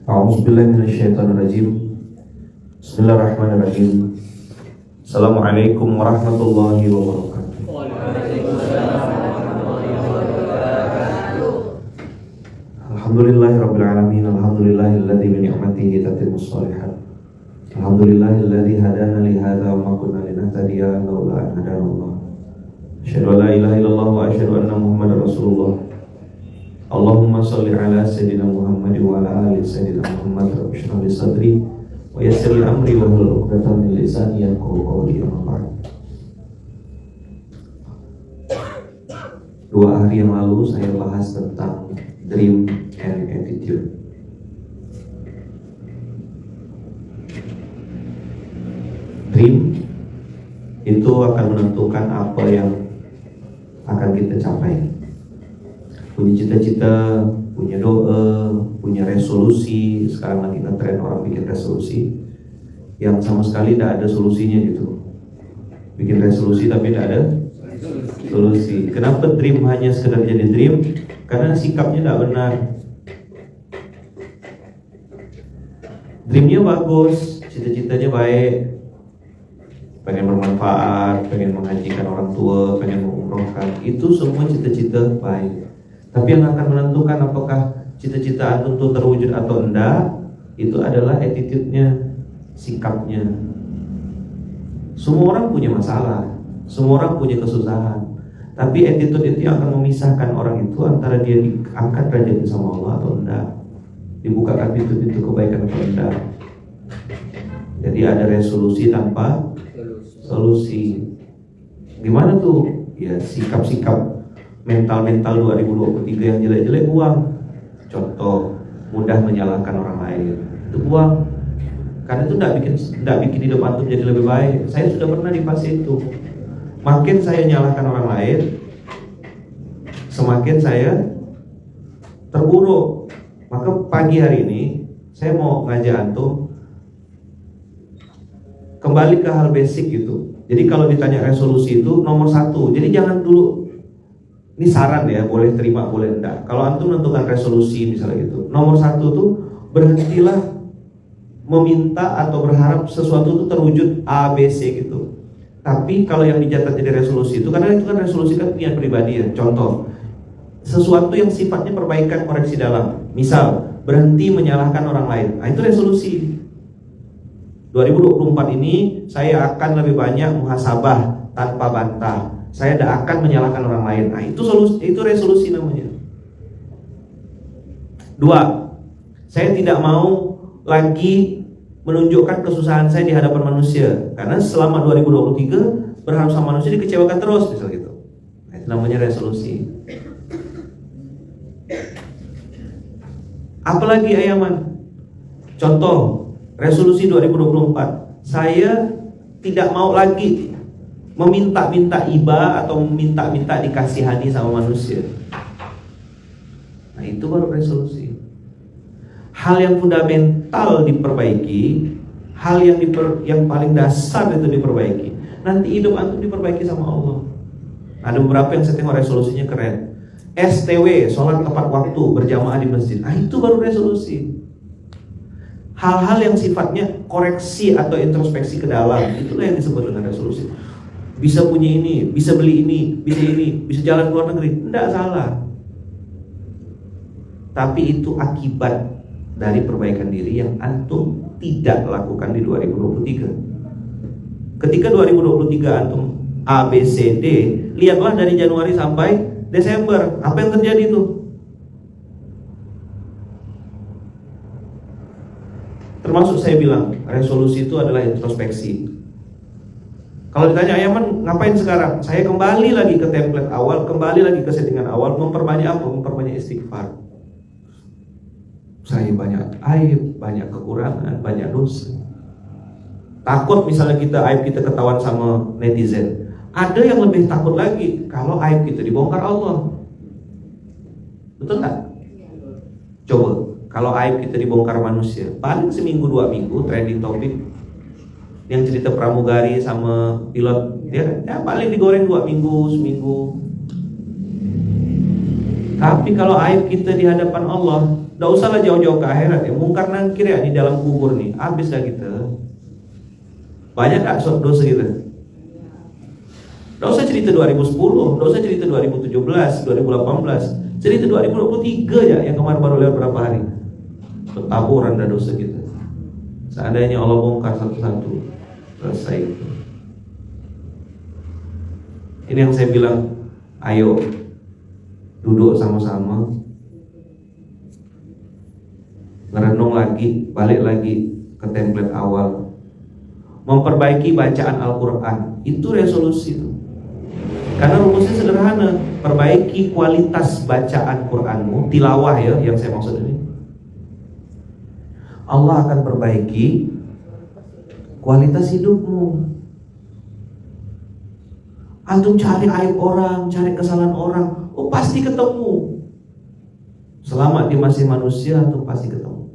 A'udzubillahi minasyaitonirrajim. Bismillahirrahmanirrahim. Assalamualaikum warahmatullahi wabarakatuh. Alhamdulillahirabbil alamin. Alhamdulillahilladzi bi ni'matihi tatimmus shalihat. Alhamdulillahilladzi hadana li hadza wa ma kunna linahtadiya laula an hadanallah. Asyhadu an la ilaha illallah wa asyhadu anna Muhammadar Rasulullah. Allahumma sholli ala sayyidina Muhammad wa ala ali sayyidina Muhammad. Rabbi shrah li sadri wa yassir li amri wa hlul 'uqdatam min lisani yafqahu qawli. Amma ba'd. 2 hari yang lalu saya bahas tentang dream and attitude. Dream itu akan menentukan apa yang akan kita capai. Punya cita-cita, punya doa, punya resolusi. Sekarang lagi ngetren orang bikin resolusi yang sama sekali tidak ada solusinya gitu. Bikin resolusi tapi tidak ada solusi. Kenapa dream hanya sekedar jadi dream? Karena sikapnya tidak benar. Dreamnya bagus, cita-citanya baik, pengen bermanfaat, pengen menghajikan orang tua, pengen mengumrohkan, itu semua cita-cita baik. Tapi yang akan menentukan apakah cita-cita antum itu terwujud atau enggak, itu adalah attitude-nya, sikapnya. Semua orang punya masalah, semua orang punya kesusahan, tapi attitude itu yang akan memisahkan orang itu antara dia diangkat derajatnya sama Allah atau enggak, dibukakan pintu-pintu kebaikan atau enggak. Jadi ada resolusi tanpa solusi. Gimana tuh? Ya sikap-sikap mental 2023 yang jelek-jelek buang. Contoh, mudah menyalahkan orang lain, itu buang. Karena itu tidak bikin hidup antum jadi lebih baik. Saya sudah pernah di fase itu. Makin saya nyalahkan orang lain, semakin saya terburuk. Maka pagi hari ini saya mau ngajak antum kembali ke hal basic gitu. Jadi kalau ditanya resolusi itu nomor 1. Jadi jangan dulu, ini saran ya, boleh terima boleh enggak. Kalau antum menentukan resolusi misalnya gitu, nomor 1 tuh berhentilah meminta atau berharap sesuatu itu terwujud A, B, C gitu. Tapi kalau yang dicatat jadi resolusi itu, karena itu kan resolusi kan niat pribadi ya. Contoh, sesuatu yang sifatnya perbaikan koreksi dalam. Misal, berhenti menyalahkan orang lain. Nah, itu resolusi. 2024 ini saya akan lebih banyak muhasabah tanpa bantah. Saya tidak akan menyalahkan orang lain. Nah, itu resolusi namanya. 2, saya tidak mau lagi menunjukkan kesusahan saya di hadapan manusia. Karena selama 2023 berharap sama manusia dikecewakan terus, misal gitu. Nah, itu namanya resolusi. Apalagi ayaman? Contoh, resolusi 2024, saya tidak mau lagi meminta-minta iba atau meminta-minta dikasihani sama manusia. Nah, itu baru resolusi. Hal yang fundamental diperbaiki, hal yang paling dasar itu diperbaiki. Nanti hidup antum diperbaiki sama Allah. Ada beberapa yang saya tengok resolusinya keren. STW, sholat tepat waktu, berjamaah di masjid. Nah, itu baru resolusi. Hal-hal yang sifatnya koreksi atau introspeksi ke dalam, itulah yang disebut dengan resolusi. Bisa punya ini, bisa beli ini, bisa jalan ke luar negeri, tidak salah. Tapi itu akibat dari perbaikan diri yang antum tidak lakukan di 2023. Ketika 2023 antum A, B, C, D, lihatlah dari Januari sampai Desember, apa yang terjadi tuh? Termasuk saya bilang, resolusi itu adalah introspeksi. Kalau ditanya Ayaman ngapain sekarang? Saya kembali lagi ke template awal, kembali lagi ke settingan awal, memperbanyak apa? Memperbanyak istighfar. Saya banyak aib, banyak kekurangan, banyak dosa. Takut misalnya aib kita ketahuan sama netizen. Ada yang lebih takut lagi kalau aib kita dibongkar Allah. Betul nggak? Coba, kalau aib kita dibongkar manusia, paling seminggu 2 minggu trending topik. Yang cerita pramugari sama pilot, ya paling digoreng 2 minggu, seminggu. Tapi kalau aib kita di hadapan Allah, tidak usahlah jauh-jauh ke akhirat ya. Mungkar nangkir ya di dalam kubur nih, habis dah kita. Banyak tak dosa kita? Tidak usah cerita 2010, tidak usah cerita 2017, 2018, cerita 2023 ya, yang kemarin baru lewat berapa hari. Bertaburan dah dosa kita. Seandainya Allah bongkar satu-satu, selesai itu. Ini yang saya bilang, ayo duduk sama-sama, ngerenung lagi, balik lagi ke template awal, memperbaiki bacaan Al-Quran. Itu resolusi itu. Karena rumusnya sederhana, perbaiki kualitas bacaan Quranmu, tilawah ya, yang saya maksud ini. Allah akan perbaiki kualitas hidupmu. Antum cari aib orang, cari kesalahan orang, oh pasti ketemu. Selama dia masih manusia, antum pasti ketemu.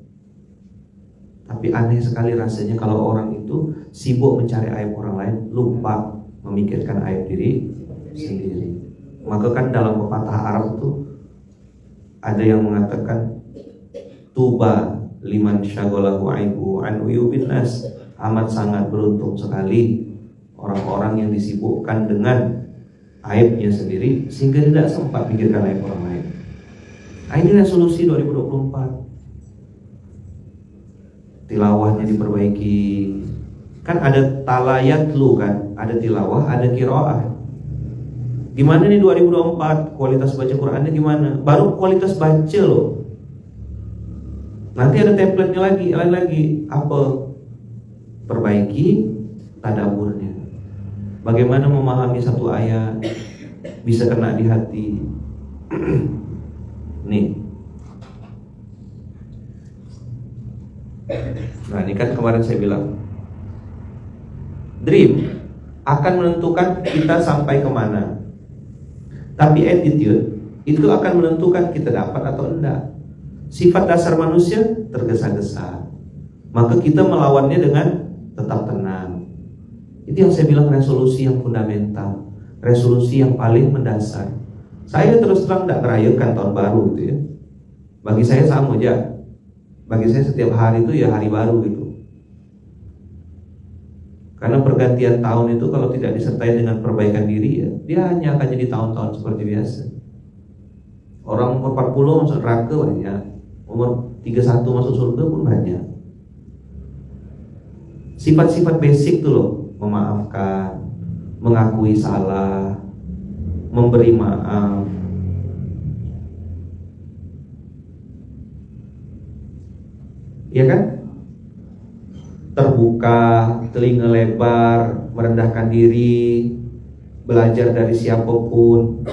Tapi aneh sekali rasanya kalau orang itu sibuk mencari aib orang lain, lupa memikirkan aib diri sendiri. Maka kan dalam pepatah Arab itu ada yang mengatakan, tuba liman syaghalahu aibu an uyubin nas. Amat sangat beruntung sekali orang-orang yang disibukkan dengan aibnya sendiri sehingga tidak sempat pikirkan aib orang lain. Nah, ini resolusi 2024. Tilawahnya diperbaiki. Kan ada talayat lu kan, ada tilawah, ada qiraah. Gimana nih 2024 kualitas baca Qurannya gimana? Baru kualitas baca loh. Nanti ada template-nya lagi apa? Perbaiki tadabburnya. Bagaimana memahami satu ayat bisa kena di hati. Nih. Nah, ini kan kemarin saya bilang, dream akan menentukan kita sampai kemana. Tapi attitude itu akan menentukan kita dapat atau enggak. Sifat dasar manusia tergesa-gesa, maka kita melawannya dengan tetap tenang. Itu yang saya bilang resolusi yang fundamental, resolusi yang paling mendasar. Saya terus terang tidak merayakan tahun baru gitu ya. Bagi saya sama aja. Bagi saya setiap hari itu ya hari baru gitu. Karena pergantian tahun itu kalau tidak disertai dengan perbaikan diri ya, dia hanya akan jadi tahun-tahun seperti biasa. Orang umur 40 masuk neraka banyak, umur 31 masuk surga pun banyak. Sifat-sifat basic tuh loh, memaafkan, mengakui salah, memberi maaf. Iya kan? Terbuka, telinga lebar, merendahkan diri, belajar dari siapapun,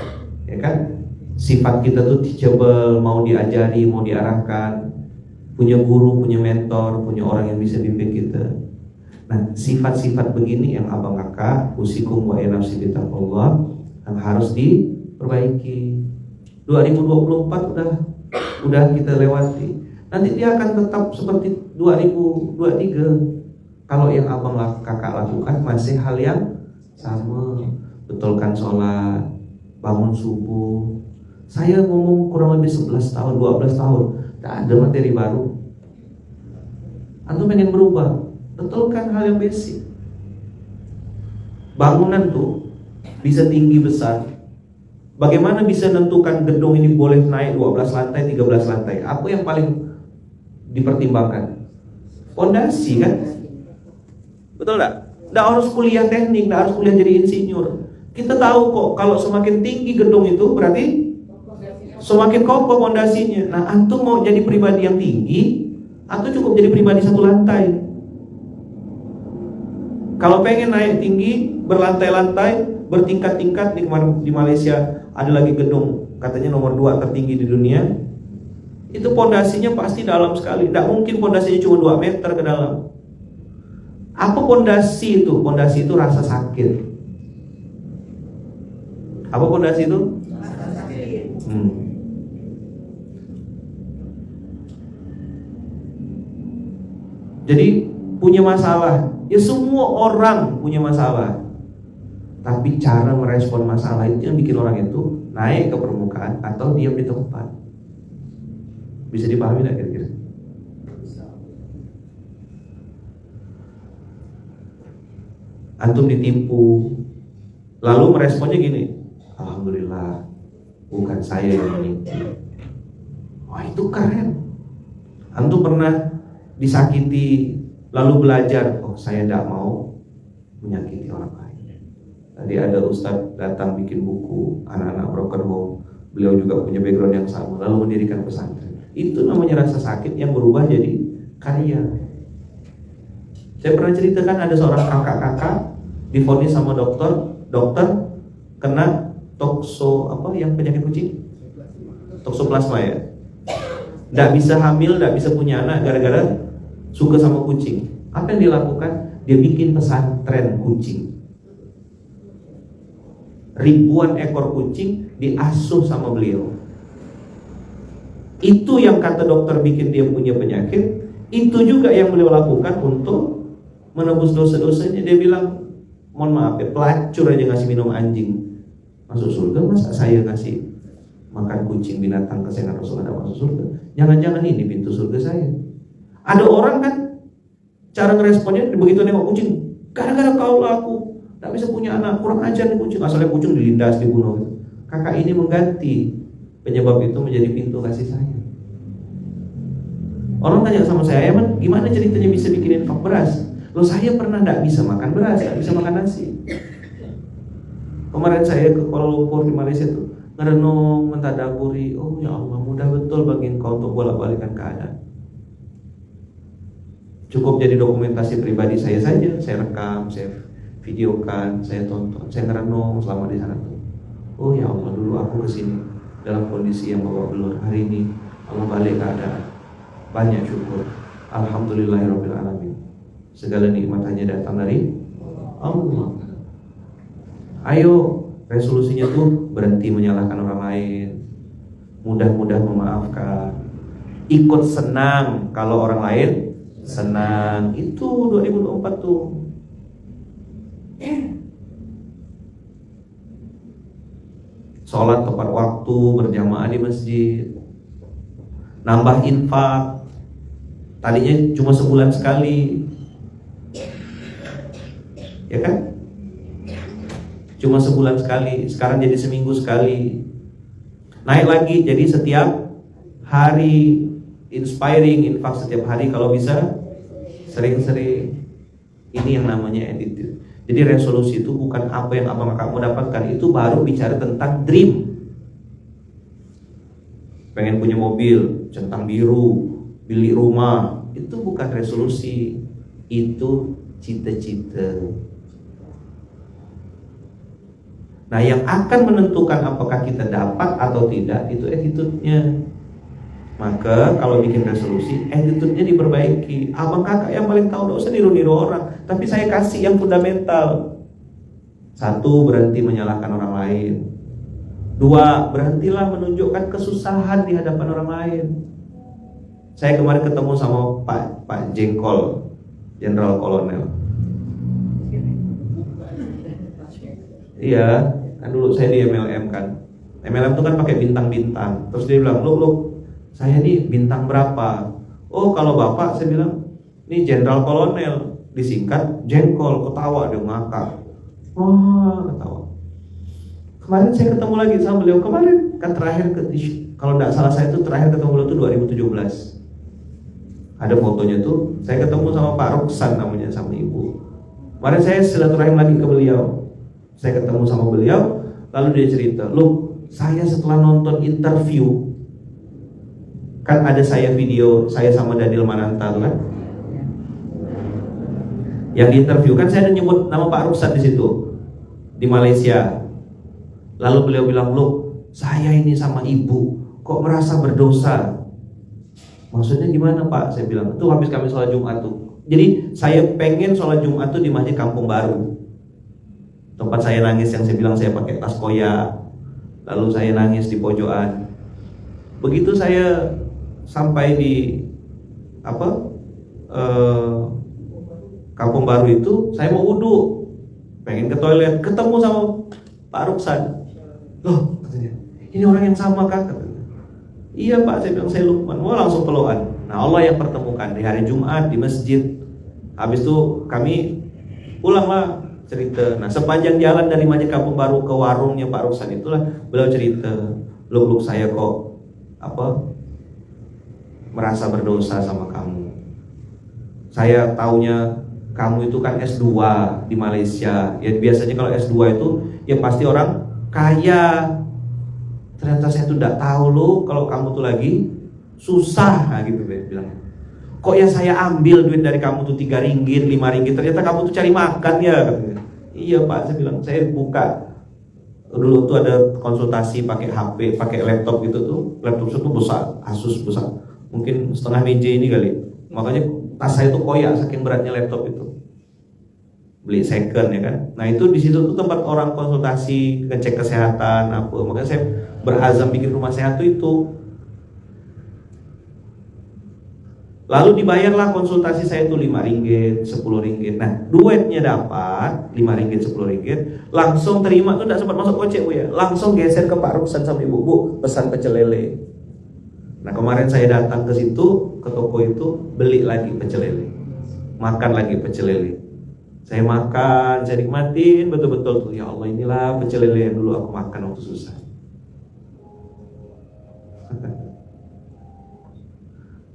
ya kan? Sifat kita tuh teachable, mau diajari, mau diarahkan, punya guru, punya mentor, punya orang yang bisa bimbing kita. Nah, sifat-sifat begini yang abang kakak, usikum wa nafsi bitaqwallah, yang harus diperbaiki. 2024 udah kita lewati. Nanti dia akan tetap seperti 2023 kalau yang abang kakak lakukan masih hal yang sama. Betulkan sholat, bangun subuh. Saya ngomong kurang lebih 11 tahun, 12 tahun, tidak ada materi baru. Antum pengen berubah, betulkan hal yang basic. Bangunan tuh bisa tinggi besar. Bagaimana bisa menentukan gedung ini boleh naik 12 lantai, 13 lantai? Apa yang paling dipertimbangkan? Fondasi kan? Betul enggak? Enggak harus kuliah teknik, enggak harus kuliah jadi insinyur. Kita tahu kok kalau semakin tinggi gedung itu berarti semakin kokoh fondasinya. Nah, antum mau jadi pribadi yang tinggi atau cukup jadi pribadi satu lantai? Kalau pengen naik tinggi, berlantai-lantai, bertingkat-tingkat, di Malaysia ada lagi gedung katanya nomor 2 tertinggi di dunia. Itu pondasinya pasti dalam sekali. Tidak mungkin pondasinya cuma 2 meter ke dalam. Apa pondasi itu? Pondasi itu rasa sakit. Apa pondasi itu? Rasa sakit. Jadi punya masalah. Ya semua orang punya masalah. Tapi cara merespon masalah itu yang bikin orang itu naik ke permukaan atau diam di tempat. Bisa dipahami nggak kira-kira? Antum ditipu, lalu meresponnya gini, alhamdulillah bukan saya yang menipu. Wah, itu keren. Antum pernah disakiti lalu belajar, oh saya tidak mau menyakiti orang lain. Tadi ada ustadz datang bikin buku anak-anak broken home, beliau juga punya background yang sama, lalu mendirikan pesantren. Itu namanya rasa sakit yang berubah jadi karya. Saya pernah ceritakan ada seorang kakak-kakak divonis sama dokter kena yang penyakit kucing, toksoplasma ya. Nggak bisa hamil, nggak bisa punya anak gara-gara suka sama kucing. Apa yang dilakukan? Dia bikin pesantren kucing. Ribuan ekor kucing diasuh sama beliau. Itu yang kata dokter bikin dia punya penyakit. Itu juga yang beliau lakukan untuk menebus dosa-dosanya. Dia bilang, mohon maaf ya, pelacur aja ngasih minum anjing masuk surga, masa saya ngasih makan kucing binatang kesayangan Rasulullah masuk surga? Jangan-jangan ini pintu surga saya. Ada orang kan cara ngeresponnya begitu nengok kucing, gara-gara kau laku tak bisa punya anak, kurang ajar nih kucing, asalnya kucing dilindas, dibunuh gitu. Kakak ini mengganti penyebab itu menjadi pintu kasih sayang. Orang tanya sama saya, "Man, gimana ceritanya bisa bikinin infak beras?" Loh, saya pernah tidak bisa makan beras, tidak bisa makan nasi. Kemarin saya ke Kuala Lumpur di Malaysia tuh ngerenung, mentadaburi, oh ya Allah, mudah betul bagi engkau untuk bolak-balikan keadaan. Cukup jadi dokumentasi pribadi saya saja, saya rekam, saya videokan, saya tonton, saya ngerenung selama di sana tuh. Oh ya Allah, dulu aku kesini dalam kondisi yang babak belur, hari ini Allah balik keadaan. Banyak syukur, alhamdulillahirabbil alamin. Segala nikmat hanya datang dari Allah. Ayo, resolusinya tuh berhenti menyalahkan orang lain, mudah-mudah memaafkan, ikut senang kalau orang lain senang. Itu 2024 tuh. Sholat tepat waktu, berjamaah di masjid, nambah infak. Tadinya cuma sebulan sekali, ya kan? Cuma sebulan sekali, sekarang jadi seminggu sekali. Naik lagi jadi setiap hari. Inspiring infak setiap hari, kalau bisa sering-sering. Ini yang namanya attitude. Jadi resolusi itu bukan apa yang abang kamu dapatkan, itu baru bicara tentang dream. Pengen punya mobil, centang biru, beli rumah, itu bukan resolusi, itu cita-cita. Nah, yang akan menentukan apakah kita dapat atau tidak itu attitude-nya. Maka kalau bikin resolusi, attitude-nya diperbaiki. Abang kakak yang paling tahu, gak usah niru-niru orang, tapi saya kasih yang fundamental. 1, berhenti menyalahkan orang lain. 2, berhentilah menunjukkan kesusahan di hadapan orang lain. Saya kemarin ketemu sama Pak Jengkol, Jenderal Kolonel. Iya, kan dulu saya di MLM kan. MLM itu kan pakai bintang-bintang. Terus dia bilang, "Loh, saya nih bintang berapa?" "Oh, kalau bapak," saya bilang, "ini Jenderal Kolonel, disingkat Jengkol." Ketawa dia, ngakak. Wah, ketawa. Kemarin saya ketemu lagi sama beliau. Kemarin kan terakhir kalau tidak salah saya itu terakhir ketemu beliau itu 2017. Ada fotonya tuh, saya ketemu sama Pak Roksan namanya, sama ibu. Kemarin saya silaturahim lagi ke beliau. Saya ketemu sama beliau, lalu dia cerita, "Loh, saya setelah nonton interview, kan ada saya video saya sama Daniel Mananta tuh kan, yang diinterview kan saya ada nyebut nama Pak Ruksan di situ di Malaysia. Lalu beliau bilang, 'Loh, saya ini sama ibu kok merasa berdosa.' Maksudnya gimana Pak?" Saya bilang, "Itu habis kami sholat Jumat tuh. Jadi saya pengen sholat Jumat tuh di Masjid Kampung Baru, tempat saya nangis yang saya bilang saya pakai tas koyak, lalu saya nangis di pojokan. Begitu saya sampai di Kampung Baru itu, saya mau wudhu, pengen ke toilet, ketemu sama Pak Ruksan. "Loh," katanya, ini orang yang sama kah? Iya Pak, saya bilang saya Lukman. Wah, langsung pelukan. Nah, Allah yang pertemukan di hari Jumat di masjid. Habis itu kami pulanglah cerita. Nah, sepanjang jalan dari Masjid Kampung Baru ke warungnya Pak Ruksan itulah beliau cerita, Luk saya kok merasa berdosa sama kamu. Saya taunya kamu itu kan S2 di Malaysia. Ya biasanya kalau S2 itu ya pasti orang kaya. Ternyata saya tuh tidak tahu loh kalau kamu tuh lagi susah, nah, gitu deh bilang. Kok ya saya ambil duit dari kamu tuh 3 ringgit, 5 ringgit, ternyata kamu tuh cari makan ya. Iya Pak, saya bilang, saya buka dulu tuh ada konsultasi pakai HP, pakai laptop gitu tuh. Laptop itu besar, Asus besar, mungkin setengah meja ini kali. Makanya tas saya tuh koyak saking beratnya laptop itu. Beli second ya kan. Nah itu di situ tuh tempat orang konsultasi, ngecek kesehatan apa. Makanya saya berazam bikin rumah sehat tuh itu. Lalu dibayarlah konsultasi saya itu 5 ringgit, 10 ringgit. Nah duitnya dapat 5 ringgit, 10 ringgit. Langsung terima tuh tidak sempat masuk kocek Bu ya. Langsung geser ke Pak Ruksan sama Ibu, Bu pesan pecel lele. Nah kemarin saya datang ke situ, ke toko itu, beli lagi pecel lele, makan lagi pecel lele. Saya makan, saya nikmatin betul-betul tuh. Ya Allah, inilah pecel lele yang dulu aku makan waktu susah.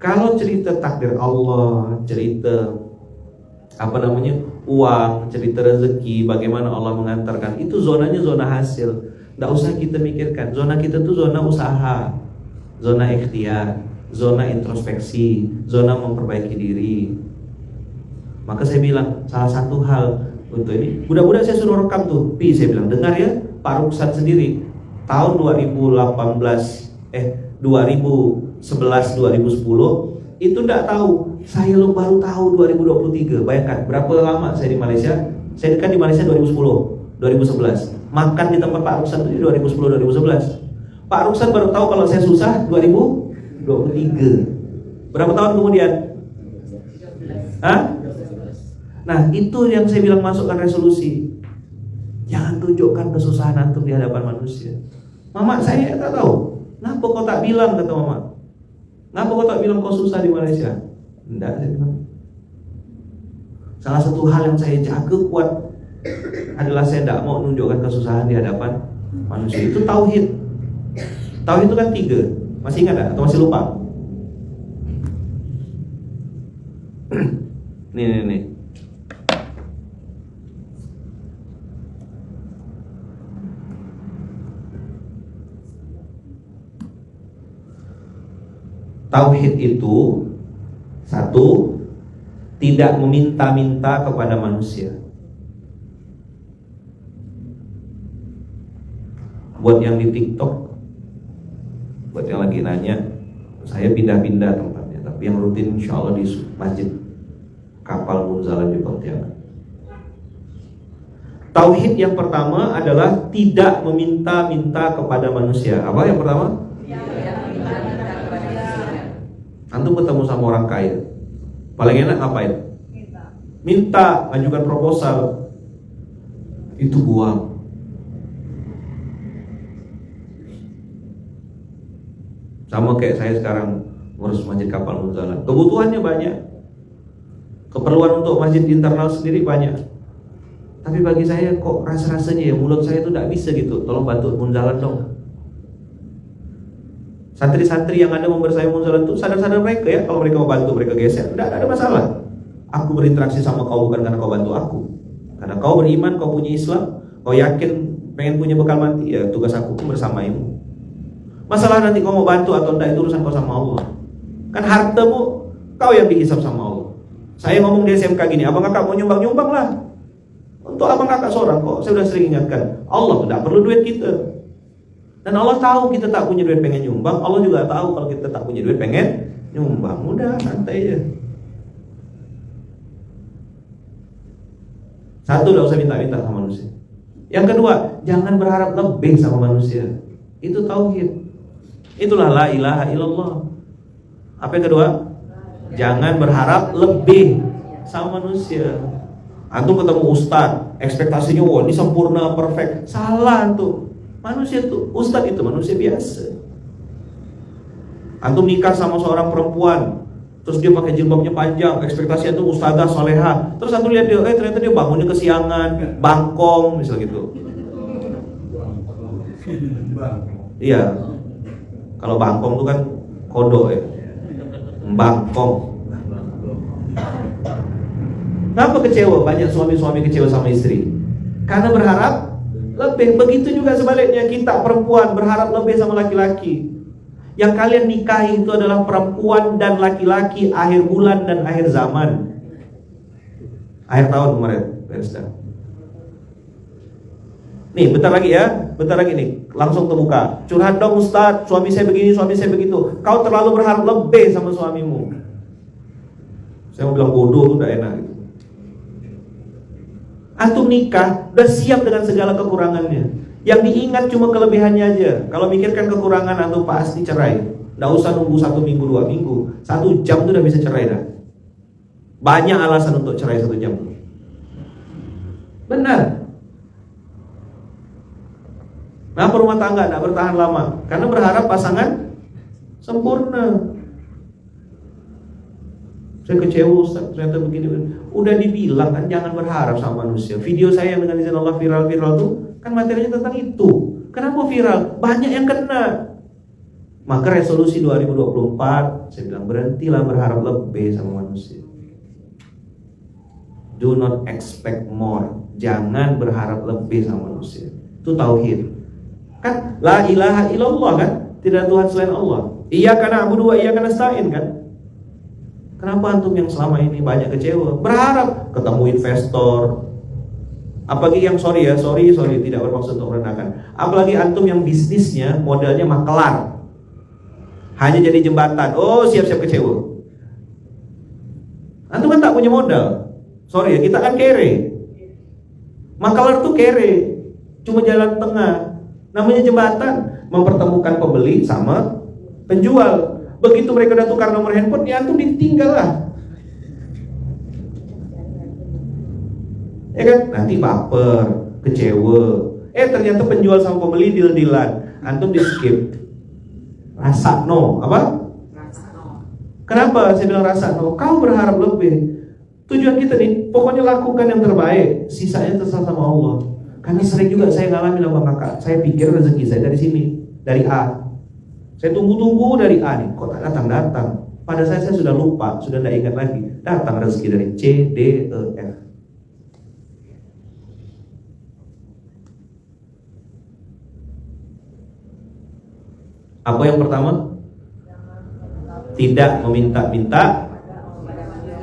Kalau cerita takdir Allah, cerita uang, cerita rezeki, bagaimana Allah mengantarkan, itu zonanya zona hasil. Tidak usah kita mikirkan. Zona kita tuh zona usaha, zona ikhtiar, zona introspeksi, zona memperbaiki diri. Maka saya bilang salah satu hal untuk ini, budak-budak saya suruh rekam tuh. Saya bilang dengar ya, Pak Ruksan sendiri tahun 2011-2010 itu tidak tahu. Saya baru tahu 2023. Bayangkan berapa lama saya di Malaysia. Saya kan di Malaysia 2010, 2011. Makan di tempat Pak Ruksan itu 2010, 2011. Pak Ruksan baru tahu kalau saya susah 2023. Berapa tahun kemudian? Hah? Nah itu yang saya bilang masukkan resolusi. Jangan tunjukkan kesusahan antum di hadapan manusia. Mama saya tak tahu. Kenapa kau tak bilang, kata mama. Kenapa kau tak bilang kau susah di Malaysia? Tidak, saya bilang. Salah satu hal yang saya jaga kuat adalah saya tidak mau menunjukkan kesusahan di hadapan manusia. Itu tauhid. Tauhid itu kan 3. Masih ingat atau masih lupa? Nih. Tauhid itu 1, tidak meminta-minta kepada manusia. Buat yang di TikTok, buat yang lagi nanya, saya pindah-pindah tempatnya, tapi yang rutin insya Allah di Masjid Kapal Munzalah di Pontianak. Tauhid yang pertama adalah tidak meminta-minta kepada manusia. Apa yang pertama? Antum ketemu sama orang kaya, paling enak ngapain? Minta, ajukan proposal. Itu buang. Sama kayak saya sekarang ngurus Masjid Kapal Munzalah. Kebutuhannya banyak, keperluan untuk masjid internal sendiri banyak. Tapi bagi saya kok rasa-rasanya ya mulut saya itu tidak bisa gitu. Tolong bantu Munzalah dong. Santri-santri yang ada membersama Munzalah itu sadar-sadar mereka ya, kalau mereka mau bantu mereka geser, tidak ada masalah. Aku berinteraksi sama kau bukan karena kau bantu aku, karena kau beriman, kau punya Islam, kau yakin pengen punya bekal mati, ya tugas aku pun bersamamu. Masalah nanti kau mau bantu atau tidak itu urusan kau sama Allah. Kan hartamu kau yang dihisap sama Allah. Saya ngomong di SMK gini, abang kakak mau nyumbang lah. Untuk abang kakak seorang kok, saya sudah sering ingatkan, Allah tidak perlu duit kita. Dan Allah tahu kita tak punya duit pengen nyumbang. Allah juga tahu kalau kita tak punya duit pengen nyumbang. Udah, santai aja. 1, tidak usah minta-minta sama manusia. Yang kedua, jangan berharap lebih sama manusia. Itu tauhid. Itulah la ilaha illallah. Apa yang kedua? Jangan berharap lebih sama manusia. Antum ketemu ustaz, ekspektasinya wah ini sempurna, perfect. Salah tuh. Manusia itu, ustadz itu manusia biasa. Antum nikah sama seorang perempuan, terus dia pakai jilbabnya panjang, ekspektasinya tuh ustazah soleha. Terus antum lihat dia, ternyata dia bangunnya kesiangan, bangkong, misal gitu. Iya. Kalau bangkong tuh kan kodok ya. Bangkong. Kenapa kecewa? Banyak suami-suami kecewa sama istri karena berharap lebih. Begitu juga sebaliknya, kita perempuan berharap lebih sama laki-laki. Yang kalian nikahi itu adalah perempuan dan laki-laki akhir bulan dan akhir zaman. Akhir tahun kemarin, nih bentar lagi ya, bentar lagi nih, langsung terbuka. Curhat dong Ustadz, suami saya begini, suami saya begitu. Kau terlalu berharap lebih sama suamimu. Saya mau bilang bodoh tuh udah enak gitu. Antum nikah udah siap dengan segala kekurangannya. Yang diingat cuma kelebihannya aja. Kalau mikirkan kekurangan antum pasti cerai. Nggak usah nunggu 1 minggu 2 minggu, 1 jam tuh udah bisa cerai dah. Banyak alasan untuk cerai 1 jam. Benar. Kenapa rumah tangga nggak bertahan lama? Karena berharap pasangan sempurna. Saya kecewa Ustaz, ternyata begini. Udah dibilang kan jangan berharap sama manusia. Video saya yang dengan izin Allah viral tuh kan materinya tentang itu. Kenapa viral? Banyak yang kena. Maka resolusi 2024 saya bilang berhentilah berharap lebih sama manusia. Do not expect more. Jangan berharap lebih sama manusia. Itu tauhid. Kan la ilaha illallah kan? Tidak ada Tuhan selain Allah. Iyyaka na'budu wa iyyaka nasta'in kan? Kenapa antum yang selama ini banyak kecewa? Berharap ketemu investor. Apalagi yang sorry tidak bermaksud untuk merendahkan. Apalagi antum yang bisnisnya modalnya makelar. Hanya jadi jembatan. Oh, siap-siap kecewa. Antum kan tak punya modal. Sorry ya, kita kan kere. Makelar tuh kere. Cuma jalan tengah. Namanya jembatan, mempertemukan pembeli sama penjual. Begitu mereka udah tukar nomor handphone, ya antum ditinggal lah. Ya kan? Nanti baper, kecewa. Ternyata penjual sama pembeli deal-dealan. Antum di skip. Rasa no, apa? Kenapa saya bilang rasa no? Kau berharap lebih. Tujuan kita nih, pokoknya lakukan yang terbaik. Sisanya terserah sama Allah. Karena sering juga saya ngalamin sama kakak. Saya pikir rezeki saya dari sini, dari A. Saya tunggu-tunggu dari A nih, kok tak datang-datang. Pada saya sudah lupa, sudah tidak ingat lagi. Datang rezeki dari C, D, E, F. Apa yang pertama? Tidak meminta-minta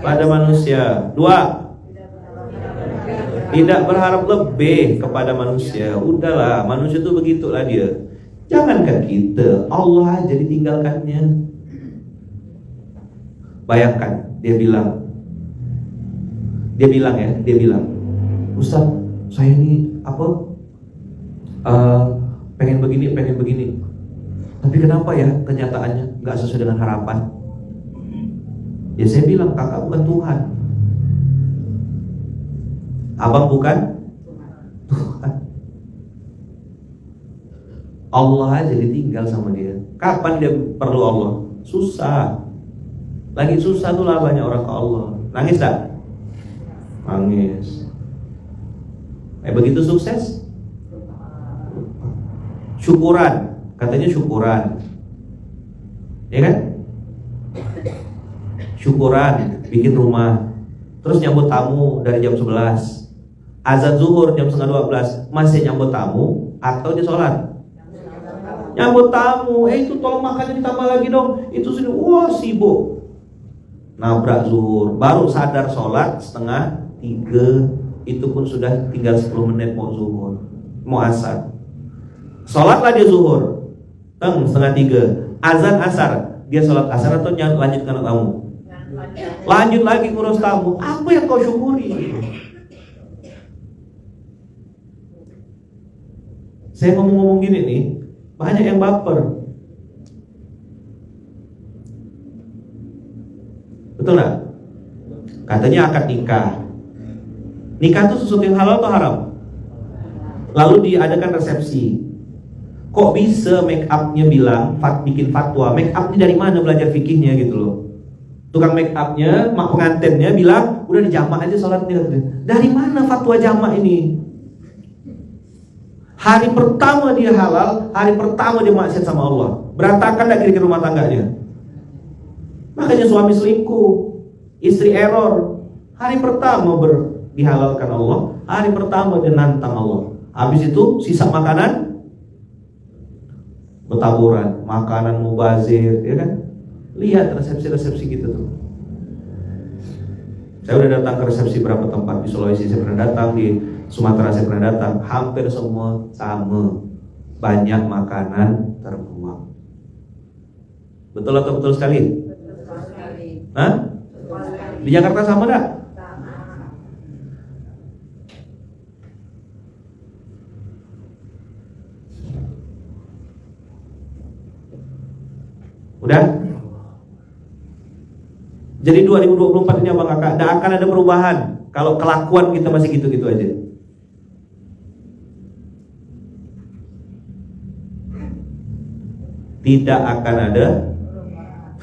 pada manusia. 2, tidak berharap lebih kepada manusia. Udahlah, manusia itu begitulah dia. Jangankan kita, Allah aja ditinggalkannya. Bayangkan, dia bilang, Ustaz, saya ini pengen begini. Tapi kenapa ya kenyataannya nggak sesuai dengan harapan? Ya saya bilang, kakak bukan Tuhan. Abang bukan Tuhan. Allah aja ditinggal sama dia. Kapan dia perlu Allah? Susah. Lagi susah tuh lah banyak orang ke Allah. Nangis tak? Nangis. Begitu sukses? Syukuran. Katanya syukuran. Ya kan? Syukuran, bikin rumah. Terus nyambut tamu dari jam 11. Azan zuhur jam 11:30. Masih nyambut tamu atau dia sholat? Nyambut tamu, itu tolong makannya ditambah lagi dong. Itu sudah, wah sibuk. Nabrak zuhur, baru sadar sholat 2:30. Itu pun sudah tinggal 10 menit mau zuhur, mau asar. Sholatlah dia zuhur, 2:30. Azan asar, dia sholat asar atau lanjutkan tamu? Lanjut lagi ngurus tamu. Apa yang kau syukuri? Saya ngomong gini nih, banyak yang baper. Betul nggak? Katanya akad nikah. Nikah itu sesuatu yang halal atau haram? Lalu diadakan resepsi. Kok bisa make upnya bilang bikin fatwa? Make up ini dari mana belajar fikihnya gitu loh. Tukang make upnya, mak pengantinnya bilang udah dijamak aja sholatnya. Dari mana fatwa jamak ini? Hari pertama dia halal, hari pertama dia maksiat sama Allah. Berantakan gak kira-kira rumah tangganya? Makanya suami selingkuh, istri error. Hari pertama dihalalkan Allah, hari pertama dia nantang Allah. Habis itu sisa makanan bertaburan, makanan mubazir, ya kan? Lihat resepsi-resepsi gitu tuh. Saya udah datang ke resepsi berapa tempat di Sulawesi, saya pernah datang di Sumatera, saya pernah datang. Hampir semua sama, banyak makanan terbuang. Betul atau betul sekali? Betul sekali. Hah? Di Jakarta sama enggak? Udah? Jadi 2024 ini Abang Kakak, tidak akan ada perubahan kalau kelakuan kita masih gitu-gitu aja. Tidak akan ada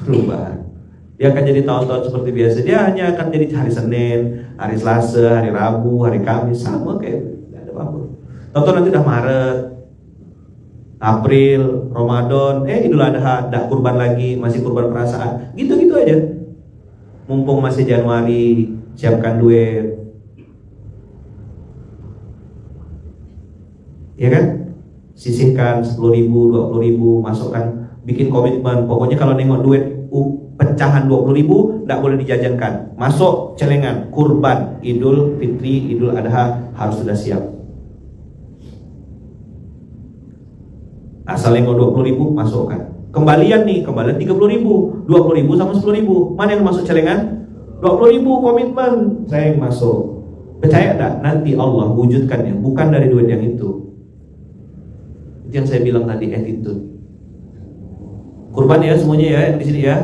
perubahan. Dia akan jadi tahun-tahun seperti biasa. Dia hanya akan jadi hari Senin, hari Selasa, hari Rabu, hari Kamis, sama kayak tidak ada apa-apa. Tahu-tahu nanti udah Maret, April, Ramadan, Idul Adha, dah kurban lagi, masih kurban perasaan, gitu-gitu aja. Mumpung masih Januari, siapkan duit, ya kan? Sisihkan 10.000, 20.000, masukkan, bikin komitmen. Pokoknya kalau nengok duit pecahan 20.000, tidak boleh dijajankan. Masuk celengan, kurban, Idul Fitri, Idul Adha harus sudah siap. Asal nengok 20.000, masukkan. Kembalian nih, kembalian 30.000, 20.000 sama 10.000. Mana yang masuk celengan? 20.000 komitmen, saya yang masuk. Percaya tak? Nanti Allah wujudkannya, bukan dari duit yang itu. Itu yang saya bilang tadi, attitude. Kurban ya semuanya ya, yang di sini ya.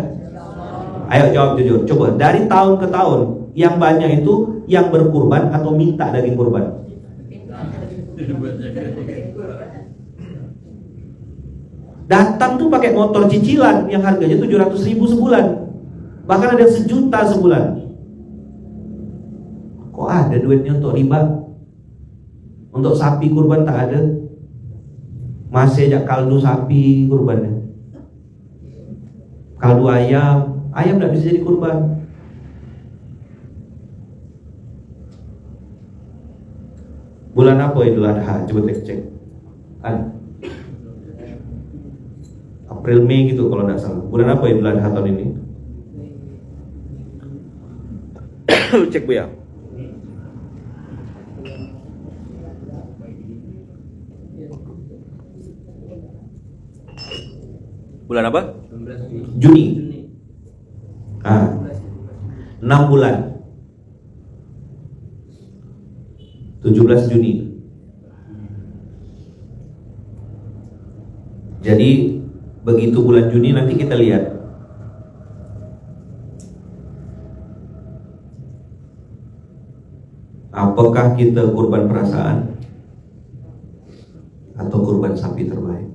Ayo jawab jujur. Coba dari tahun ke tahun, yang banyak itu yang berkurban atau minta daging kurban? Datang tuh pakai motor cicilan yang harganya 700.000 sebulan, bahkan ada 1 juta sebulan. Kok ada duitnya untuk riba? Untuk sapi kurban tak ada. Masih ajak kaldu sapi kurbannya, kaldu ayam tidak bisa jadi kurban. Bulan apa Idul Adha? Coba cek. April Mei gitu kalau tidak salah. Bulan apa Idul Adha tahun ini? Cek Bu ya. Bulan apa? Juni. 6 bulan. 17 Juni. Jadi begitu bulan Juni nanti kita lihat apakah kita kurban perasaan atau kurban sapi terbaik.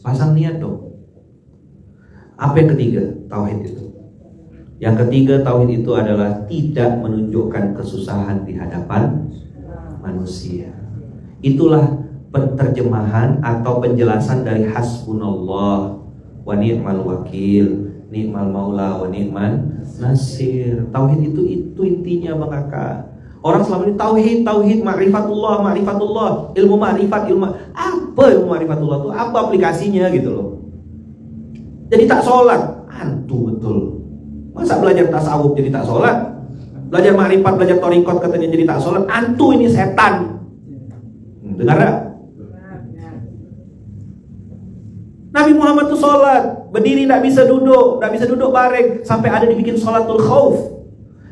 Pasang niat dong. Apa yang ketiga? Tauhid itu. Yang ketiga, tauhid itu adalah tidak menunjukkan kesusahan di hadapan manusia. Itulah penerjemahan atau penjelasan dari hasbunallah wa ni'mal wakil, ni'mal maula wa ni'man nasir. Tauhid itu intinya Bang Kakak. Orang selama ini tauhid, ma'rifatullah, ilmu ma'rifat, apa ilmu ma'rifatullah itu? Apa aplikasinya gitu loh. Jadi tak sholat, antu betul. Masa belajar tasawuf jadi tak sholat? Belajar ma'rifat, belajar torikot katanya jadi tak sholat, antu ini setan. Dengar gak? Nabi Muhammad tuh sholat, berdiri tak bisa duduk bareng, sampai ada dibikin sholatul khauf.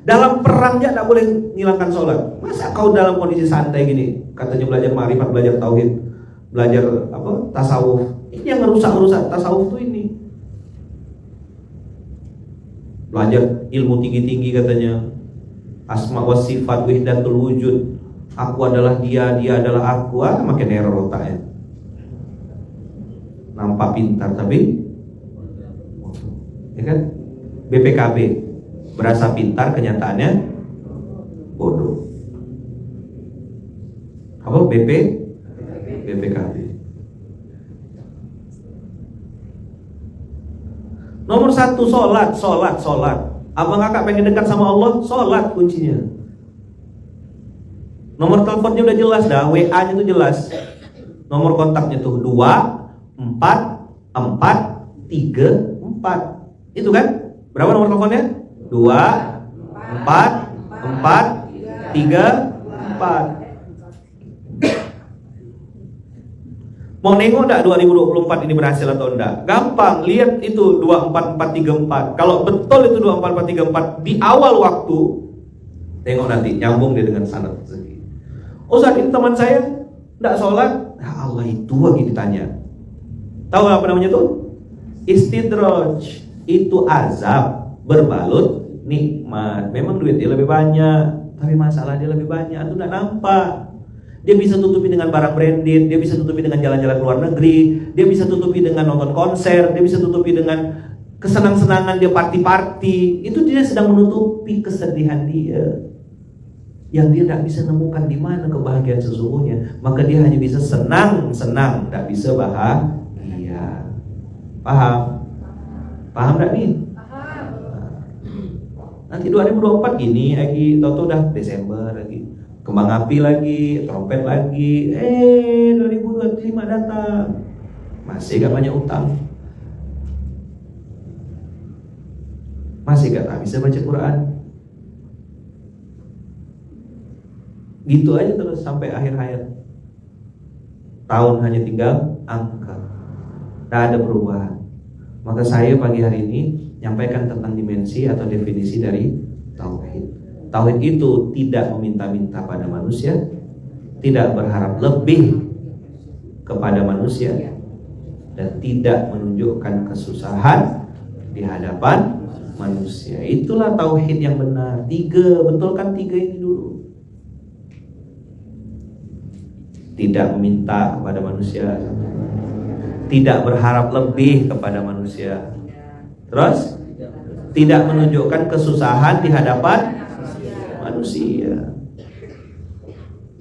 Dalam perang dia tak boleh ngilangkan sholat. Masa kau dalam kondisi santai gini, katanya belajar ma'rifat, belajar tauhid, belajar tasawuf. Ini yang ngerusak tasawuf tuh ini. Belajar ilmu tinggi-tinggi katanya, asma wa sifat, wahdatul wujud. Aku adalah dia adalah aku. Makin error otaknya. nampak pintar tapi ya kan? BPKB, berasa pintar kenyataannya bodoh. Apa BPKB? Nomor 1 sholat. Abang kakak pengen dekat sama Allah, sholat kuncinya. Nomor teleponnya udah jelas dah, WA-nya tuh jelas. Nomor kontaknya tuh 2 4 4 3 4. Itu kan? Berapa nomor teleponnya? 2 4 4 3 4. Mau nengok enggak 2024 ini berhasil atau enggak? Gampang, lihat itu 24434. Kalau betul itu 24434 di awal waktu, tengok nanti nyambung dia dengan sanad rezeki. Ustaz, ini teman saya enggak sholat. Ya Allah, itu lagi ditanya. Tahu apa namanya tuh? Istidraj. Itu azab berbalut nikmat. Memang duit dia lebih banyak, tapi masalah dia lebih banyak. Itu enggak nampak. Dia bisa tutupi dengan barang branded, dia bisa tutupi dengan jalan-jalan ke luar negeri, dia bisa tutupi dengan nonton konser, dia bisa tutupi dengan kesenang-senangan dia party-party. Itu dia sedang menutupi kesedihan dia, yang dia tidak bisa nemukan di mana kebahagiaan sesungguhnya. Maka dia hanya bisa senang-senang, tidak bisa bahagia. Paham? Paham tidak nih? Nanti 2024 gini lagi, tahu-tahu udah Desember lagi. Kembang api lagi, trompet lagi. 2025 datang. Masih gak banyak utang. Masih gak bisa baca Quran. Gitu aja terus sampai akhir hayat. Tahun hanya tinggal angka. Tak ada perubahan. Maka saya pagi hari ini nyampaikan tentang dimensi atau definisi dari tauhid. Tauhid itu tidak meminta-minta pada manusia, tidak berharap lebih kepada manusia, dan tidak menunjukkan kesusahan di hadapan manusia. Itulah tauhid yang benar. 3, betulkan 3 ini dulu. Tidak meminta kepada manusia, tidak berharap lebih kepada manusia, terus tidak menunjukkan kesusahan di hadapan manusia.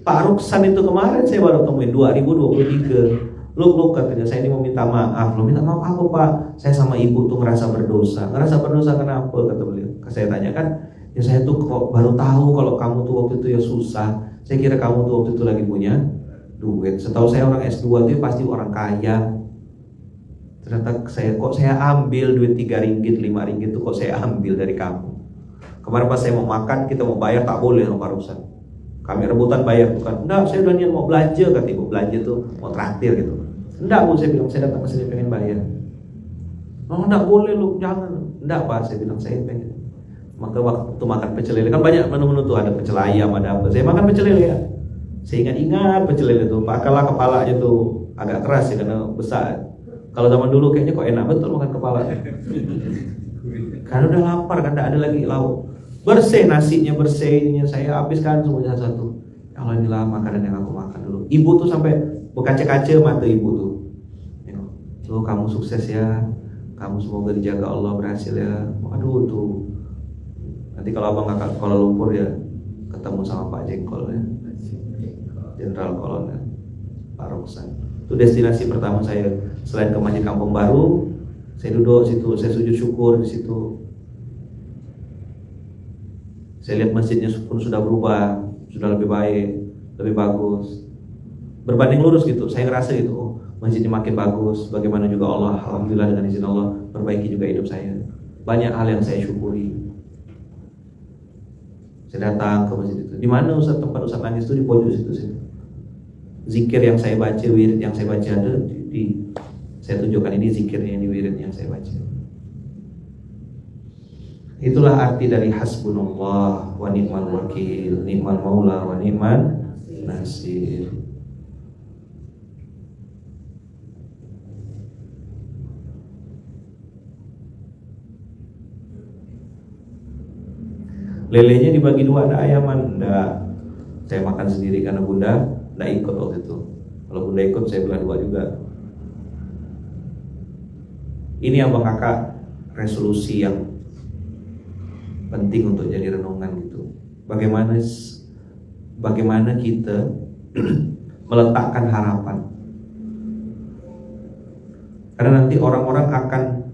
Pak Ruksan itu kemarin saya baru temuin 2023. Lu katanya saya ini mau minta maaf. Lu minta maaf apa Pak? Saya sama ibu tuh ngerasa berdosa. Ngerasa berdosa kenapa? Kata beliau. Saya tanya kan, ya saya tuh kok baru tahu kalau kamu tuh waktu itu ya susah. Saya kira kamu tuh waktu itu lagi punya duit. Setahu saya orang S2 tuh pasti orang kaya. Ternyata saya ambil duit 3 ringgit, 5 ringgit tuh kok saya ambil dari kamu. Kemarin pas saya mau makan, kita mau bayar tak boleh sama Pak Ruksan. Kami rebutan bayar, bukan. Enggak, saya udah niat mau belanja, kata ibu. Belanja tuh mau traktir gitu. Enggak Bu, saya bilang saya datang ke sini pengen bayar. Oh enggak boleh lu, jangan. Enggak Pak, saya bilang saya pengen. Maka waktu makan pecel lele, kan banyak menu-menu tuh, ada pecel ayam, ada apa. Saya makan pecel lele ya. Saya ingat pecel lele tuh, pakalah kepalanya tuh agak keras ya karena besar. Kalau zaman dulu kayaknya kok enak betul makan kepala. Karena udah lapar kan, enggak ada lagi lauk. Bersih nasinya, bersihnya saya habiskan semuanya satu. Ya Allah, inilah makanan yang aku makan dulu. Ibu tuh sampai berkaca-kaca mata ibu tuh. Tuh kamu sukses ya, kamu semoga dijaga Allah, berhasil ya. Waduh tuh. Nanti kalau abang kakak Kuala Lumpur ya ketemu sama Pak Jengkol ya, Jenderal Kolonel Pak Roksan. Itu destinasi pertama saya selain ke Masjid Kampung Baru. Saya duduk situ, saya sujud syukur di situ. Saya lihat masjidnya pun sudah berubah, sudah lebih baik, lebih bagus. Berbanding lurus gitu, saya ngerasa gitu, oh masjidnya makin bagus. Bagaimana juga Allah, alhamdulillah dengan izin Allah perbaiki juga hidup saya. Banyak hal yang saya syukuri. Saya datang ke masjid itu. Di mana Ustaz, tempat Ustaz nangis itu di pojok situ. Zikir yang saya baca, wirid yang saya baca ada saya tunjukkan ini zikirnya, ini wirid yang saya baca. Itulah arti dari hasbunallah wa ni'mal wakil, ni'mal maula wa ni'man nasir. Lelenya dibagi 2, ada ayaman, enggak. Saya makan sendiri karena bunda enggak ikut waktu itu. Kalau bunda ikut saya belah 2 juga. Ini abang kakak resolusi yang penting untuk jadi renungan gitu. Bagaimana kita meletakkan harapan. Karena nanti orang-orang akan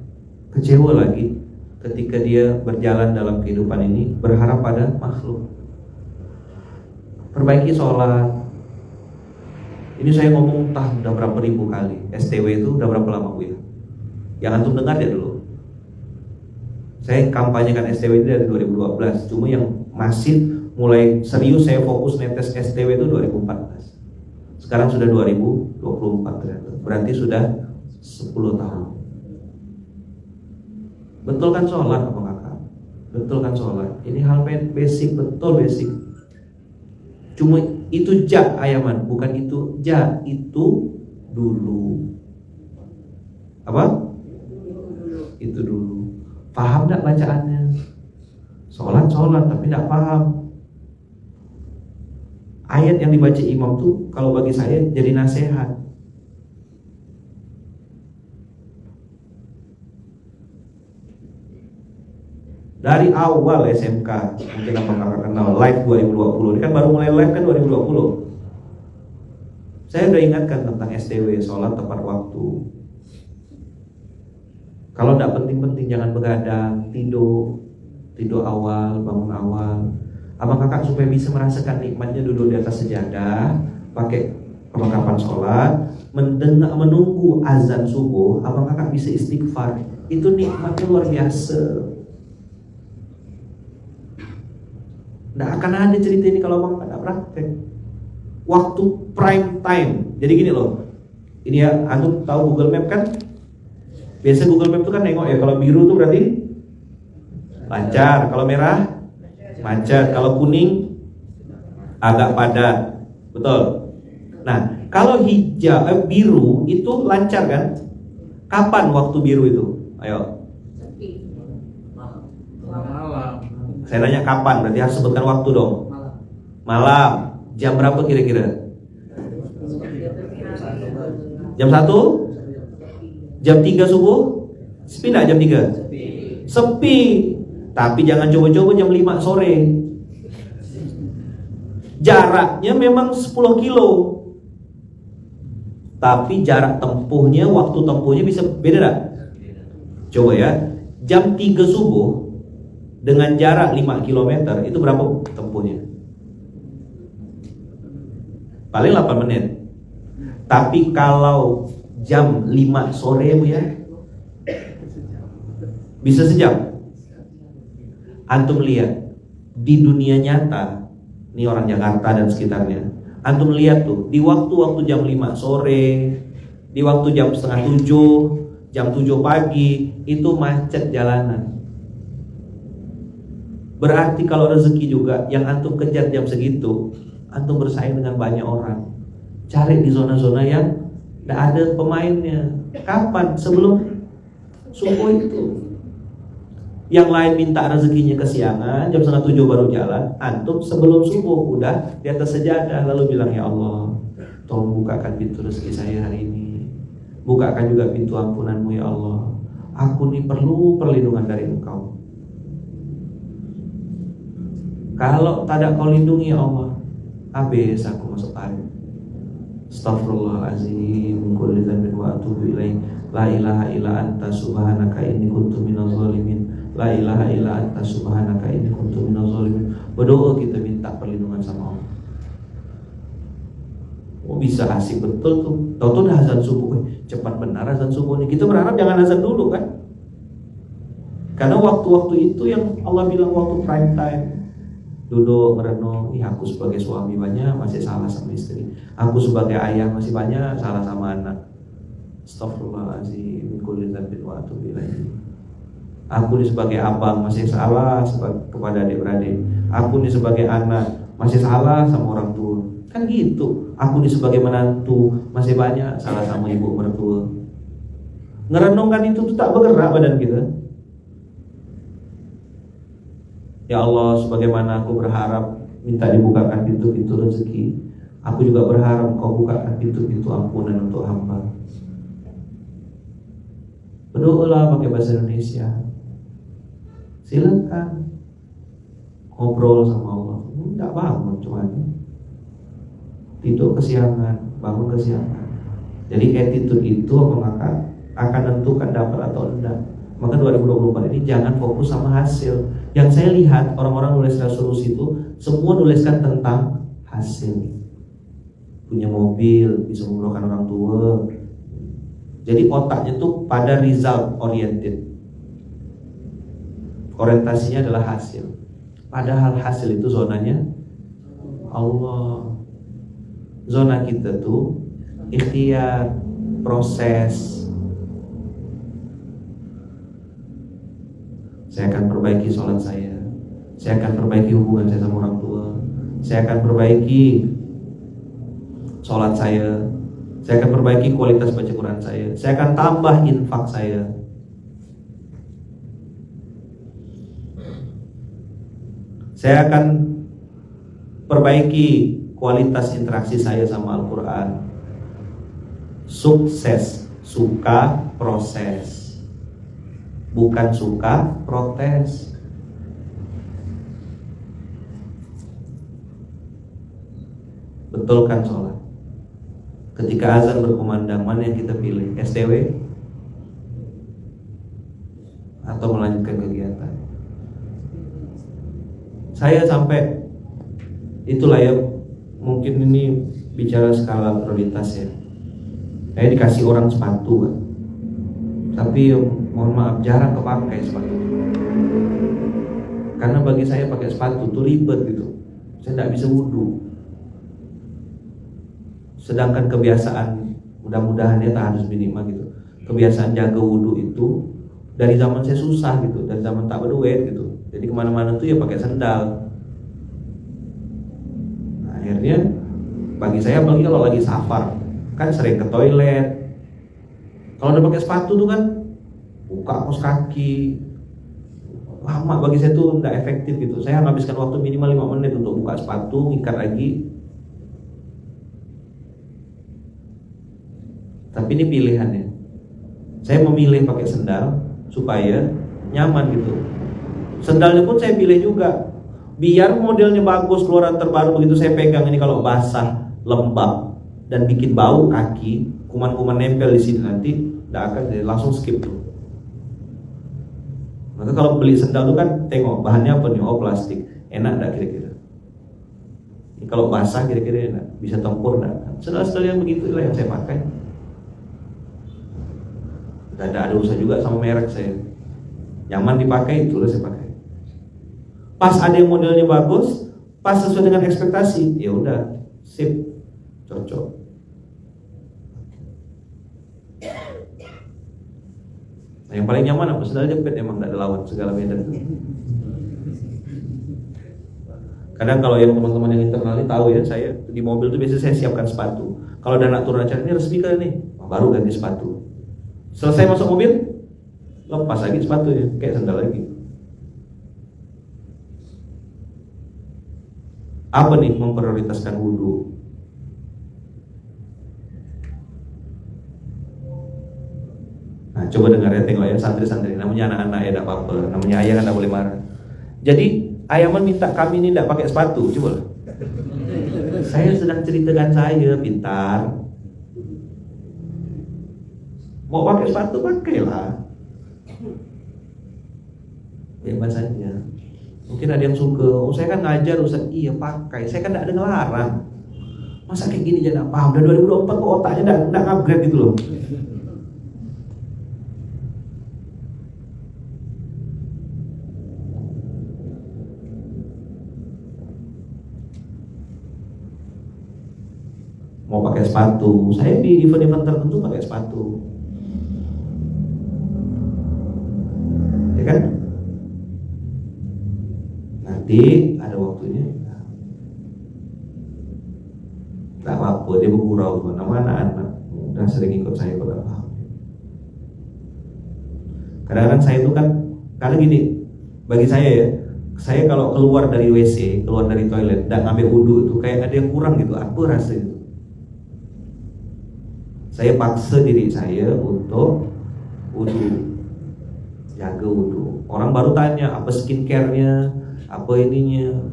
kecewa lagi ketika dia berjalan dalam kehidupan ini berharap pada makhluk. Perbaiki sholat. Ini saya ngomong udah berapa ribu kali. STW itu udah berapa lama Bu ya? Yang antum dengar ya dulu. Saya kampanyekan STW itu dari 2012. Cuma yang masif mulai serius saya fokus netes STW itu 2014. Sekarang sudah 2024 ternyata. Berarti sudah 10 tahun. Betul kan sholat apa kakak? Betul kan sholat? Ini hal basic, betul basic. Cuma itu ayaman, bukan itu itu dulu. Apa? Itu dulu. Paham enggak bacaannya? Sholat tapi enggak paham. Ayat yang dibaca imam tuh kalau bagi saya jadi nasihat. Dari awal SMK, mungkin apa kenal live 2020. Ini kan baru mulai live kan 2020. Saya udah ingatkan tentang STW, sholat tepat waktu. Kalau tidak penting-penting jangan begadang, tidur awal, bangun awal. Abang kakak supaya bisa merasakan nikmatnya duduk di atas sejadah, pakai perlengkapan sholat, menunggu azan subuh, abang kakak bisa istighfar. Itu nikmatnya luar biasa. Nggak akan ada cerita ini kalau abang nggak praktek. Waktu prime time. Jadi gini loh. Ini ya, antum tahu Google Map kan? Biasa Google Map itu kan nengok ya. Kalau biru tuh berarti lancar. Kalau merah macet. Kalau kuning agak padat. Betul. Nah, kalau biru itu lancar kan? Kapan waktu biru itu? Ayo. Saya nanya kapan, berarti harus sebutkan waktu dong. Malam. Jam berapa kira-kira? Jam 1? Jam 3 subuh? Sepi gak jam 3? Sepi. Tapi jangan coba-coba jam 5 sore. Jaraknya memang 10 kilo. Tapi jarak tempuhnya, waktu tempuhnya bisa beda gak? Coba ya. Jam 3 subuh dengan jarak 5 km itu berapa tempuhnya? Paling 8 menit. Tapi kalau jam 5 sore Bu ya, bisa sejam. Antum lihat di dunia nyata, ini orang Jakarta dan sekitarnya, antum lihat tuh di waktu-waktu jam 5 sore, di waktu jam setengah 7, jam 7 pagi itu macet jalanan. Berarti kalau rezeki juga yang antum kejar jam segitu, antum bersaing dengan banyak orang. Cari di zona-zona yang tidak ada pemainnya. Kapan? Sebelum subuh itu. Yang lain minta rezekinya kesiangan, jam setengah 7 baru jalan. Antum sebelum subuh udah di atas sejadah lalu bilang, ya Allah, tolong bukakan pintu rezeki saya hari ini. Bukakan juga pintu ampunanmu ya Allah. Aku ini perlu perlindungan dari Engkau. Kalau tak ada kau lindungi ya Allah, habis aku masuk air. Astaghfirullahaladzim, kulli dzambin wa atubu ilaih. La ilaha illa anta subhanaka inni kuntu minaz zalimin. La ilaha illa anta subhanaka inni kuntu minaz zalimin. Berdoa kita minta perlindungan sama Allah. Oh bisa asik betul tuh. Tahu-tahu udah azan subuh, cepat benar azan subuh nih. Kita berharap jangan azan dulu kan? Karena waktu-waktu itu yang Allah bilang waktu prime time. Duduk merenung, aku sebagai suami banyak masih salah sama istri. Aku sebagai ayah masih banyak salah sama anak. Astaghfirullahaladzim, kulli dzambin wa atubu ilaih. Aku ini sebagai abang masih salah kepada adik-beradik. Aku ini sebagai anak masih salah sama orang tua. Kan gitu. Aku ini sebagai menantu masih banyak salah sama ibu mertua. Ngerenungkan itu tuh tak bergerak badan kita. Ya Allah, sebagaimana aku berharap minta dibukakan pintu-pintu rezeki, aku juga berharap Kau bukakan pintu-pintu ampunan untuk hamba. Berdoalah pakai bahasa Indonesia. Silakan ngobrol sama Allah. Enggak bangun cuma tidur kesiangan, bangun kesiangan. Jadi attitude itu maka akan tentukan dapat atau enggak. Maka 2024 ini jangan fokus sama hasil. Yang saya lihat orang-orang nulis resolusi itu semua nuliskan tentang hasil. Punya mobil, bisa memudahkan orang tua. Jadi otaknya tuh pada result oriented. Orientasinya adalah hasil. Padahal hasil itu zonanya Allah. Zona kita tuh ikhtiar, proses. Saya akan perbaiki sholat saya akan perbaiki hubungan saya sama orang tua, saya akan perbaiki sholat saya akan perbaiki kualitas baca Quran saya akan tambah infak saya akan perbaiki kualitas interaksi saya sama Al-Quran. Sukses, suka proses, bukan suka protes. Betulkan sholat. Ketika azan berkumandang, mana yang kita pilih? STW atau melanjutkan kegiatan? Saya sampai itulah ya, mungkin ini bicara skala prioritas ya. Saya dikasih orang sepatu kan, tapi mohon maaf jarang kepakai sepatu. Karena bagi saya pakai sepatu tuh ribet gitu. Saya tidak bisa wudhu. Sedangkan kebiasaan, mudah-mudahan ya tak harus minimal gitu. Kebiasaan jaga wudhu itu dari zaman saya susah gitu, dari zaman tak berduit gitu. Jadi kemana-mana tuh ya pakai sendal. Nah, akhirnya bagi saya apalagi kalau lagi safar kan sering ke toilet. Kalau udah pakai sepatu tuh kan buka kos kaki, lama bagi saya tuh nggak efektif gitu. Saya menghabiskan waktu minimal 5 menit untuk buka sepatu, ngikat lagi. Tapi ini pilihannya. Saya memilih pakai sendal supaya nyaman gitu. Sendalnya pun saya pilih juga biar modelnya bagus, keluaran terbaru. Begitu saya pegang ini kalau basah, lembab dan bikin bau kaki, kuman-kuman nempel di sini nanti tidak akan, jadi langsung skip tuh. Maka kalau beli sendal tuh kan tengok bahannya apa nih, oh plastik, enak enggak kira-kira? Ini kalau basah kira-kira enak, bisa tempur enggak? Sendal-sendal yang begitu lah yang saya pakai. Tidak ada usaha juga sama merek saya. Nyaman dipakai, itulah saya pakai. Pas ada yang modelnya bagus, pas sesuai dengan ekspektasi, ya udah, sip, cocok. Nah, yang paling nyaman apa? Sendal jepit, emang tidak ada lawan segala medan. Kadang kalau yang teman-teman yang internal ini tahu ya, saya di mobil tuh biasanya saya siapkan sepatu. Kalau ada anak turun acara ini resmi kali nih, baru ganti sepatu. Selesai masuk mobil, lepas lagi sepatunya, kayak sandal lagi. Apa nih memprioritaskan wudhu? Nah, coba dengar ya, tengok ya santri-santri. Namanya anak-anak ya, tidak apa-apa. Namanya ayah kan tidak boleh marah. Jadi Ayaman minta kami ini tidak pakai sepatu, coba. Saya sedang ceritakan saya pintar. Mau pakai sepatu pakailah. Bebas saja. Mungkin ada yang suka, oh saya kan ngajar Ustaz, iya pakai. Saya kan tidak ada ngelarang. Masa kayak gini jadi apa? Udah 2024 kok otaknya tidak upgrade gitu loh. Mau pakai sepatu, saya di event-event tertentu pakai sepatu, ya kan? Nanti ada waktunya, tak apa-apa, dia bergurau nama anak-anak, udah sering ikut saya pada paham. Kadang-kadang saya itu kan, kalau gini, bagi saya ya, saya kalau keluar dari WC, keluar dari toilet, dan ngambil wudhu itu kayak ada yang kurang gitu, apa rasanya? Saya paksa diri saya untuk wudu. Jaga wudu. Orang baru tanya apa skincare-nya, apa ininya.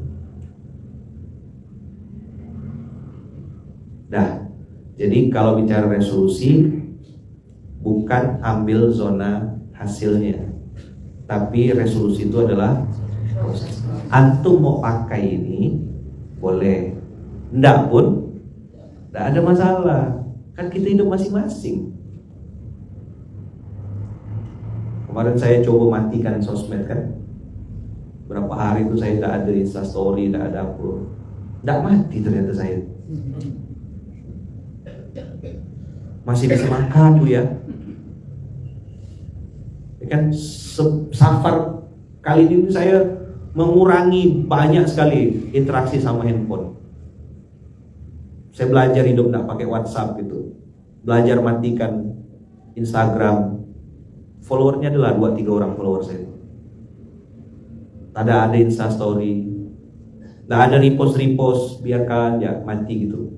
Dah. Jadi kalau bicara resolusi, bukan ambil zona hasilnya, tapi resolusi itu adalah proses. Antum mau pakai ini boleh, ndak pun ndak ada masalah. Kan kita hidup masing-masing. Kemarin saya coba matikan sosmed kan, berapa hari itu saya tidak ada instastory, tidak ada apa, tidak mati ternyata saya. Masih bisa makan tuh ya. Kan safar kali ini saya mengurangi banyak sekali interaksi sama handphone. Saya belajar hidup tidak pakai WhatsApp gitu, belajar matikan Instagram. Followernya adalah 2-3 orang follower saya. Tak ada instastory, tidak ada repost, biarkan ya mati gitu.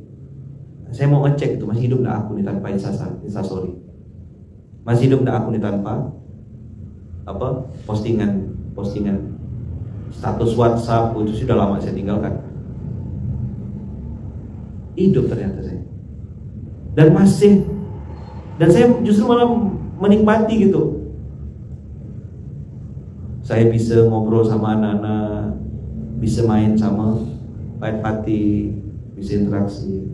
Saya mau ngecek itu masih hidup tidak aku nih tanpa instastory, masih hidup tidak aku nih tanpa postingan status WhatsApp itu sudah lama saya tinggalkan. Hidup ternyata saya, dan saya justru malah menikmati gitu. Saya bisa ngobrol sama anak-anak, bisa main sama Pak Pati, bisa interaksi.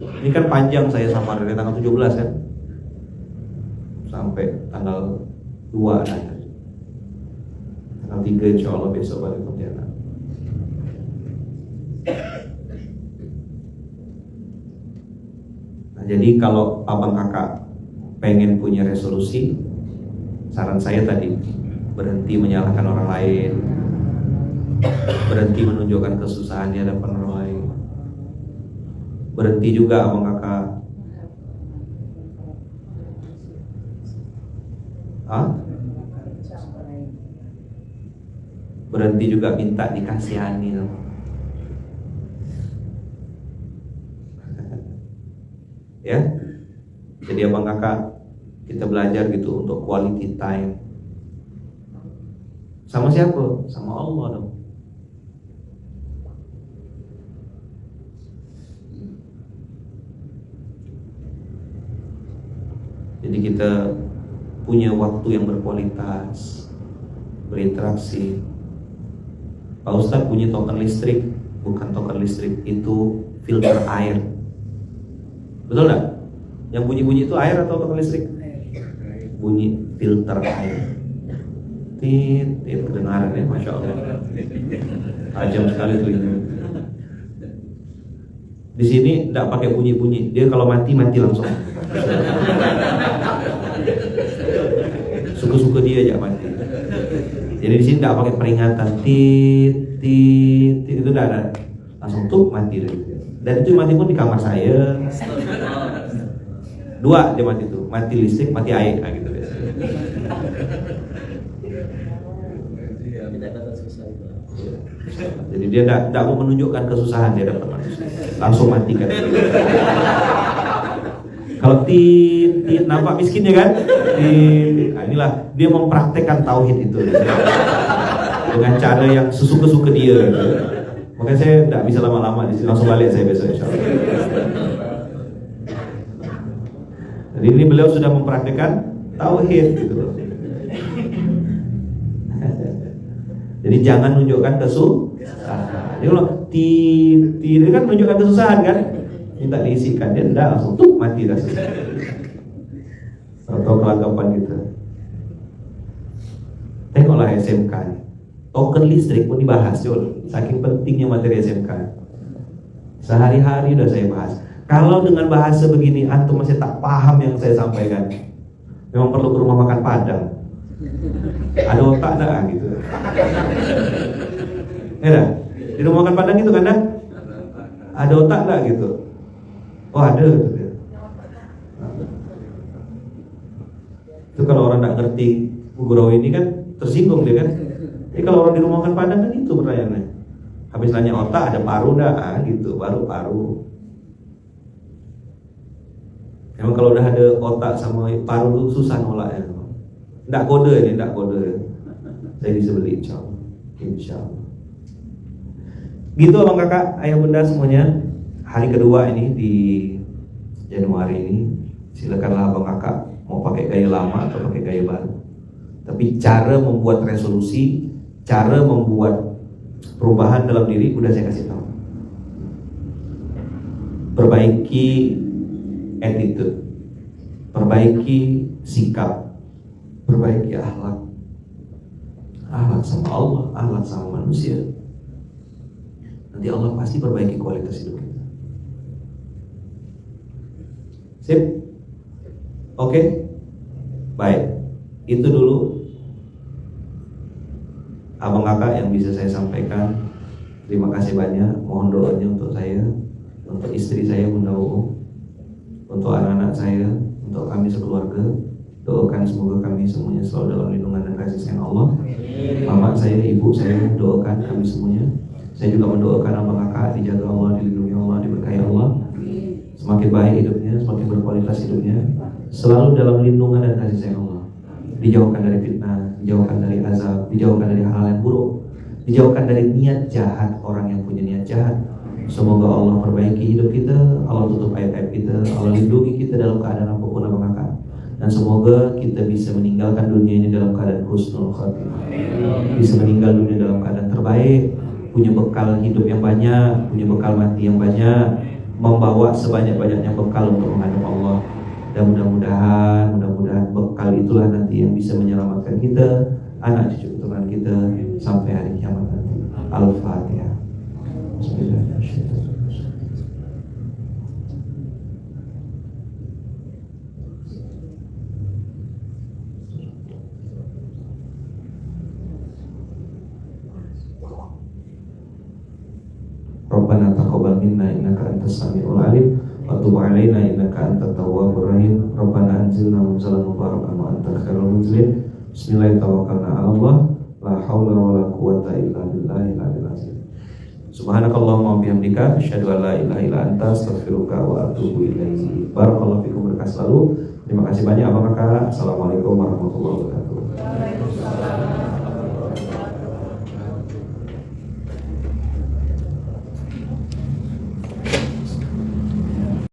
Ini kan panjang saya safar dari tanggal 17 kan sampai tanggal 2 akhir. Tanggal 3 insya Allah besok balik ke Pontianak. Nah, jadi kalau abang kakak pengen punya resolusi, saran saya tadi berhenti menyalahkan orang lain, berhenti menunjukkan kesusahan di hadapan orang lain, berhenti juga abang kakak berhenti juga minta dikasihani. Ya, jadi abang kakak kita belajar gitu untuk quality time. Sama siapa? Sama Allah dong. Jadi kita punya waktu yang berkualitas, berinteraksi. Pak Ustadz punya token listrik, bukan token listrik, itu filter air. Betul nggak? Yang bunyi-bunyi itu air atau token listrik? Bunyi filter air. Tit, kedengaran ya, masya Allah. Tajam sekali tuh ini. Di sini nggak pakai bunyi-bunyi. Dia kalau mati langsung. Suka-suka dia aja mati. Jadi di sini nggak pakai peringatan. Tit, itu udah ada. Langsung tuh mati. Dan itu mati pun di kamar saya. 2 dia mati tuh, mati listrik, mati air, gitu biasanya. Jadi dia tidak mau menunjukkan kesusahan dia dapat manusia, langsung matikan. Kalau tit nampak miskinnya kan? Nah, inilah dia mempraktekkan tauhid itu dengan cara yang sesuka-suka dia. Gitu. Makanya saya tidak bisa lama-lama di sini, langsung balik saya besok insya Allah. Jadi ini beliau sudah mempraktekkan tauhid gitu. Jadi jangan nunjukkan kesusahan. Jadi kalau tidak kan menunjukkan kesusahan kan, minta diisikan, dia tidak langsung tuh mati dah. Atau kelagapan gitu. Tengoklah SMK, token listrik pun dibahas, Jol. Saking pentingnya materi SMK. Sehari-hari udah saya bahas. Kalau dengan bahasa begini antum masih tak paham yang saya sampaikan, memang perlu ke rumah makan Padang. Ada otak dah gitu. Ya, di rumah makan Padang itu kan dah? Ada otak dah gitu. Oh ada. Itu kalau orang tak ngerti gurau ini kan tersinggung dia kan. Jadi kalau orang di rumah makan Padang kan itu pertanyaannya. Habis nanya otak ada paru dah gitu, baru paru. Memang kalau udah ada otak sama paru tuh susah nolaknya. Nggak kode ini, nggak kode. Saya bisa beli, insyaallah. Gitu abang kakak, ayah bunda semuanya. Hari kedua ini di Januari ini, silakanlah abang kakak mau pakai gaya lama atau pakai gaya baru. Tapi cara membuat resolusi, cara membuat perubahan dalam diri udah saya kasih tahu. Perbaiki attitude, perbaiki sikap, perbaiki akhlak sama Allah, akhlak sama manusia. Nanti Allah pasti perbaiki kualitas hidup kita. Sip? Oke? Baik. Itu dulu abang kakak yang bisa saya sampaikan. Terima kasih banyak. Mohon doanya untuk saya, untuk istri saya Bunda Uu, untuk anak-anak saya, untuk kami sekeluarga. Doakan semoga kami semuanya selalu dalam lindungan dan kasih sayang Allah. Mama saya, ibu saya, doakan kami semuanya. Saya juga mendoakan abang kakak dijaga Allah, dilindungi Allah, diberkahi Allah. Semakin baik hidupnya, semakin berkualitas hidupnya, selalu dalam lindungan dan kasih sayang Allah. Dijauhkan dari fitnah, dijauhkan dari azab, dijauhkan dari hal-hal yang buruk, dijauhkan dari niat jahat orang yang punya niat jahat. Semoga Allah perbaiki hidup kita, Allah tutup aib-aib kita, Allah lindungi kita dalam keadaan apapun abang kakak. Dan semoga kita bisa meninggalkan dunia ini dalam keadaan husnul khatimah, bisa meninggal dunia dalam keadaan terbaik, punya bekal hidup yang banyak, punya bekal mati yang banyak, membawa sebanyak-banyaknya bekal untuk menghadap Allah. Dan mudah-mudahan bekal itulah nanti yang bisa menyelamatkan kita, anak cucu keturunan kita sampai hari kiamat nanti. Al-Fatihah. Bismillahirrahmanirrahim. Rabbana taqabbal minna innaka antas samiul alim wa tub 'alaina innaka antat tawwabur rahim. Rabbana anzilna munzalan mubarakan wa antal khairul munzilin. Bismillahirrahmanirrahim. Tawakkalna 'ala Allah, la haula wala quwwata illa billahil aliyyil azim. Subhanakallahumma wa bihamdika asyhadu an la ilaha illa anta astaghfiruka wa atubu ilaik. Barakallahu fikum, berkah selalu. Terima kasih banyak abang kakak. Assalamualaikum warahmatullahi wabarakatuh.